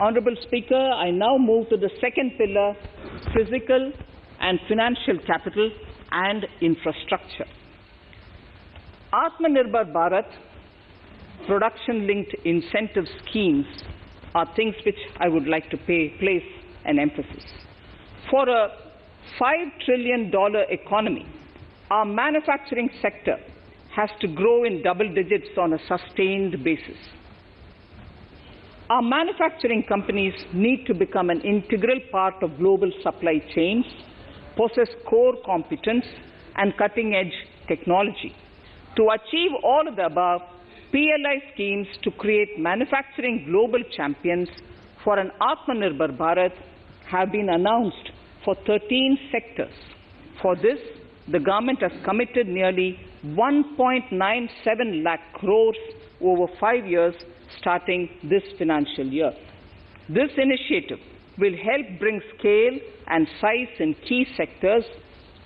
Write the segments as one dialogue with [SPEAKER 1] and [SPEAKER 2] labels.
[SPEAKER 1] Honourable Speaker, I now move to the second pillar, physical and financial capital and infrastructure. Atmanirbhar Bharat, production-linked incentive schemes are things which I would like to place an emphasis. For a $5 trillion economy, our manufacturing sector has to grow in double digits on a sustained basis. Our manufacturing companies need to become an integral part of global supply chains, possess core competence and cutting-edge technology. To achieve all of the above, PLI schemes to create manufacturing global champions for an Atmanirbhar Bharat have been announced for 13 sectors. For this, the government has committed nearly 1.97 lakh crores over 5 years starting this financial year. This initiative will help bring scale and size in key sectors,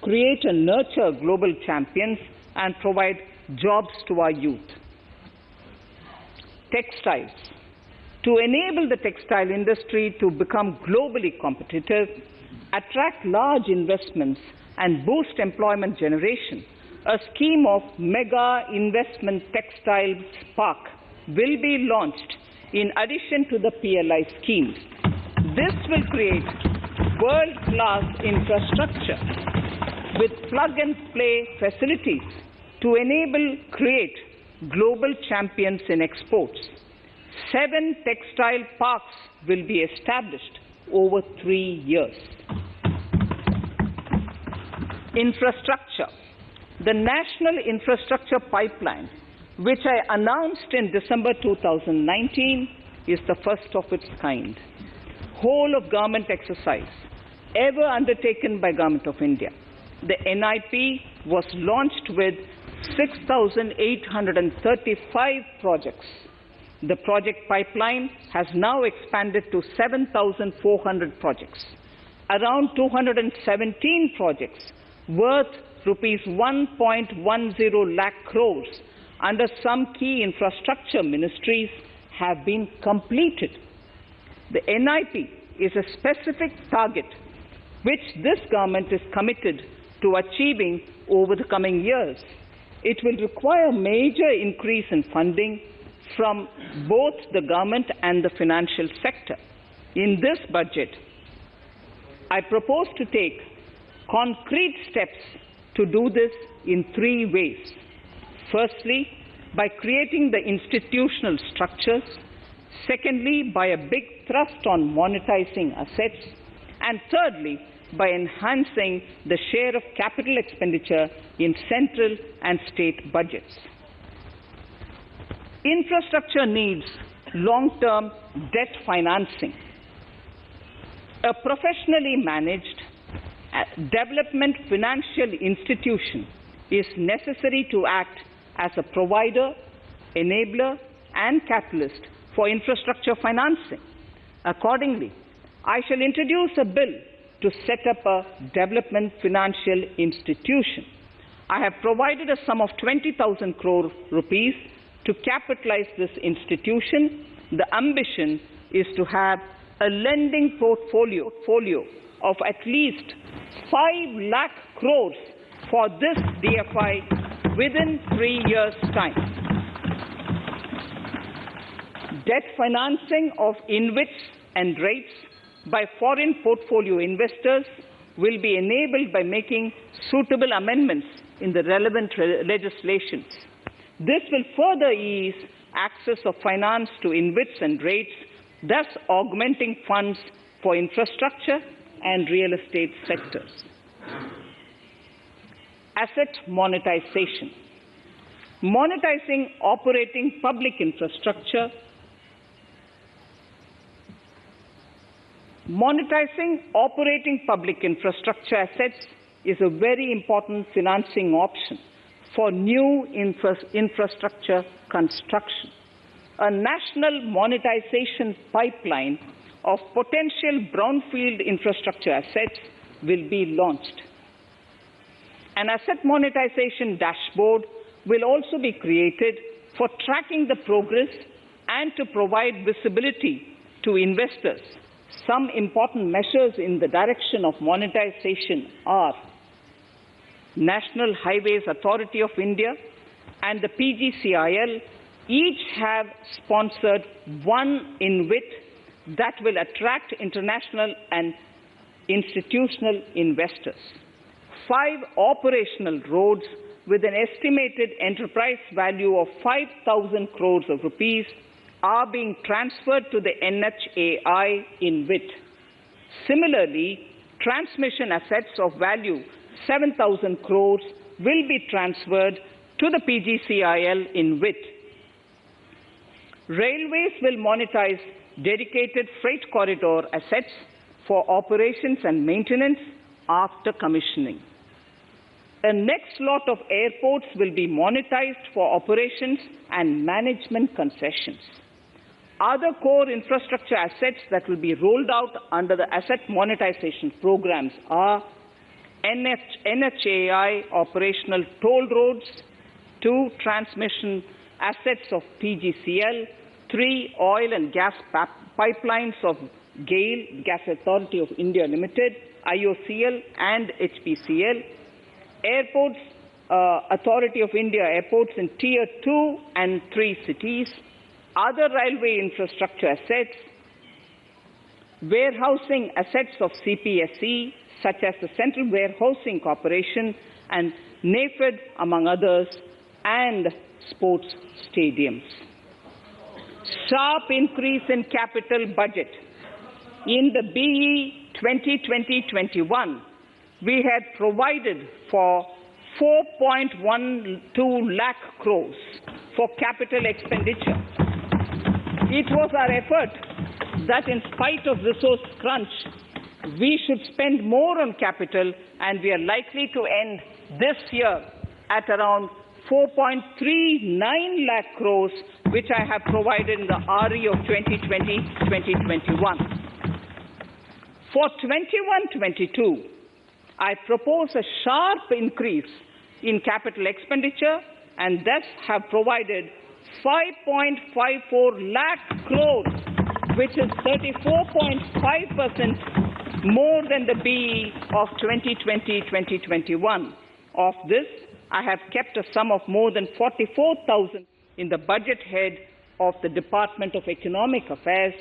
[SPEAKER 1] create and nurture global champions, and provide jobs to our youth. Textiles. To enable the textile industry to become globally competitive, attract large investments, and boost employment generation, a scheme of Mega Investment Textiles Park will be launched in addition to the PLI schemes. This will create world-class infrastructure with plug-and-play facilities to create global champions in exports. 7 textile parks will be established over 3 years. Infrastructure. The National Infrastructure Pipeline, which I announced in December 2019, is the first of its kind. Whole of government exercise ever undertaken by Government of India. The NIP was launched with 6,835 projects. The project pipeline has now expanded to 7,400 projects. Around 217 projects worth rupees 1.10 lakh crores under some key infrastructure ministries have been completed. The NIP is a specific target which this government is committed to achieving over the coming years. It will require major increase in funding from both the government and the financial sector. In this budget, I propose to take concrete steps to do this in 3 ways. Firstly, by creating the institutional structures. Secondly, by a big thrust on monetizing assets. And thirdly, by enhancing the share of capital expenditure in central and state budgets. Infrastructure needs long-term debt financing. A professionally managed development financial institution is necessary to act as a provider, enabler, and catalyst for infrastructure financing. Accordingly, I shall introduce a bill to set up a development financial institution. I have provided a sum of 20,000 crore rupees to capitalize this institution. The ambition is to have a lending portfolio of at least 5 lakh crores for this DFI within 3 years' time. Debt financing of InvITs and rates by foreign portfolio investors will be enabled by making suitable amendments in the relevant legislations. This will further ease access of finance to InvITs and rates, thus augmenting funds for infrastructure and real estate sectors. Asset monetization. Monetizing operating public infrastructure. Monetizing operating public infrastructure assets is a very important financing option for new infrastructure construction. A national monetization pipeline of potential brownfield infrastructure assets will be launched. An asset monetization dashboard will also be created for tracking the progress and to provide visibility to investors, some important measures in the direction of monetization are National Highways Authority of India and the PGCIL each have sponsored one InvIT that will attract international and institutional investors. 5 operational roads with an estimated enterprise value of 5,000 crores of rupees are being transferred to the NHAI InvIT. Similarly, transmission assets of value 7,000 crores will be transferred to the PGCIL InvIT. Railways will monetize dedicated freight corridor assets for operations and maintenance after commissioning. The next lot of airports will be monetized for operations and management concessions. Other core infrastructure assets that will be rolled out under the asset monetization programs are NHAI operational toll roads, 2 transmission assets of PGCL, 3 oil and gas pipelines of GAIL, Gas Authority of India Limited, IOCL and HPCL, Airports Authority of India airports in Tier 2 and 3 cities, other railway infrastructure assets, warehousing assets of CPSE, such as the Central Warehousing Corporation and NAFED, among others, and sports stadiums. Sharp increase in capital budget. In the BE 2020-21, we had provided for 4.12 lakh crores for capital expenditure. It was our effort that in spite of resource crunch, we should spend more on capital, and we are likely to end this year at around 4.39 lakh crores, which I have provided in the RE of 2020-2021. For 21-22, I propose a sharp increase in capital expenditure and thus have provided 5.54 lakh crores, which is 34.5% more than the BE of 2020-2021. Of this, I have kept a sum of more than 44,000 in the budget head of the Department of Economic Affairs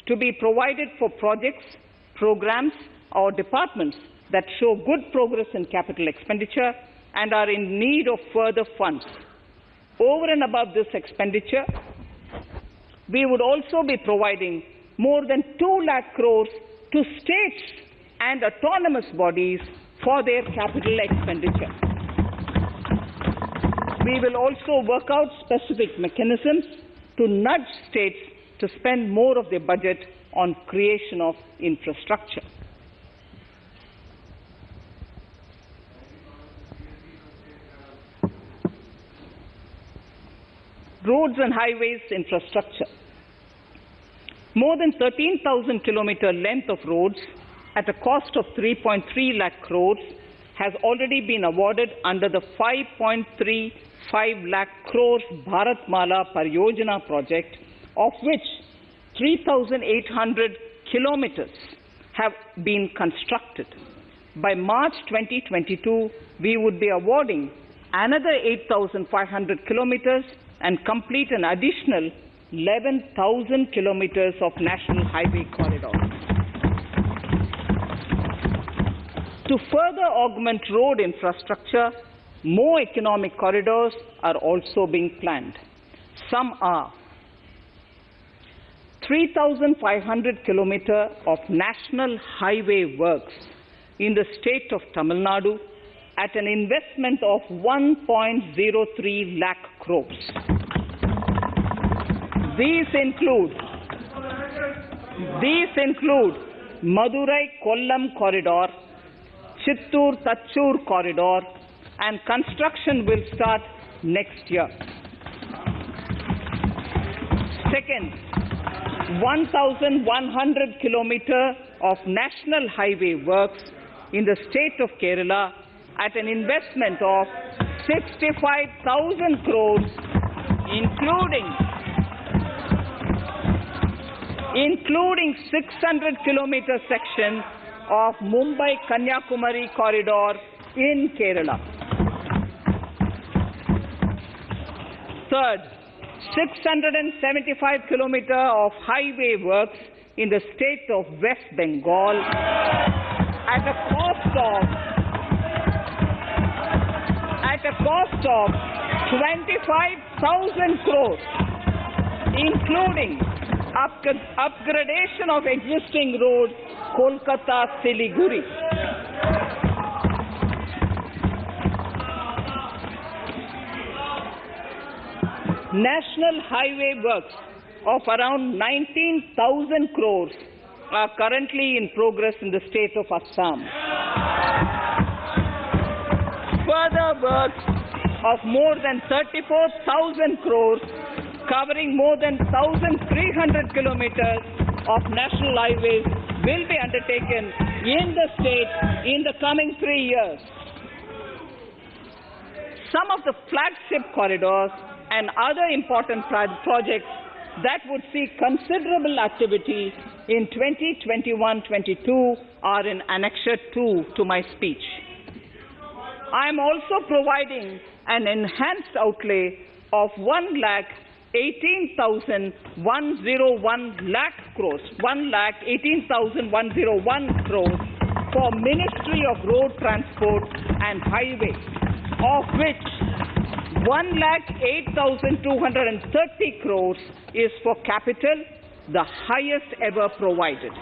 [SPEAKER 1] to be provided for projects, programs, or departments that show good progress in capital expenditure and are in need of further funds. Over and above this expenditure, we would also be providing more than 2 lakh crores to states and autonomous bodies for their capital expenditure. We will also work out specific mechanisms to nudge states to spend more of their budget on creation of infrastructure. Roads and highways infrastructure. More than 13,000 kilometer length of roads at a cost of 3.3 lakh crores has already been awarded under the 5.35 lakh crores Bharatmala Pariyojana project, of which 3,800 kilometers have been constructed. By March 2022, we would be awarding another 8,500 kilometers and complete an additional 11,000 kilometers of national highway corridors. To further augment road infrastructure, more economic corridors are also being planned. Some are 3,500 kilometers of national highway works in the state of Tamil Nadu at an investment of 1.03 lakh crores. These include Madurai-Kollam corridor, Chittoor-Tachur corridor, and construction will start next year. Second, 1,100 kilometers of national highway works in the state of Kerala at an investment of 65,000 crores, including including 600-kilometer section of Mumbai-Kanyakumari corridor in Kerala. Third, 675-kilometer of highway works in the state of West Bengal at a cost of 25,000 crores, including upgradation of existing road Kolkata-Siliguri. National highway works of around 19,000 crores are currently in progress in the state of Assam. Further works of more than 34,000 crores covering more than 1,300 kilometers of national highways will be undertaken in the state in the coming 3 years. Some of the flagship corridors and other important projects that would see considerable activity in 2021-22 are in Annexure 2 to my speech. I am also providing an enhanced outlay of 1,18,101 lakh crores, 1,18,101 crores for Ministry of Road Transport and Highways, of which 1,08,230 crores is for capital, the highest ever provided.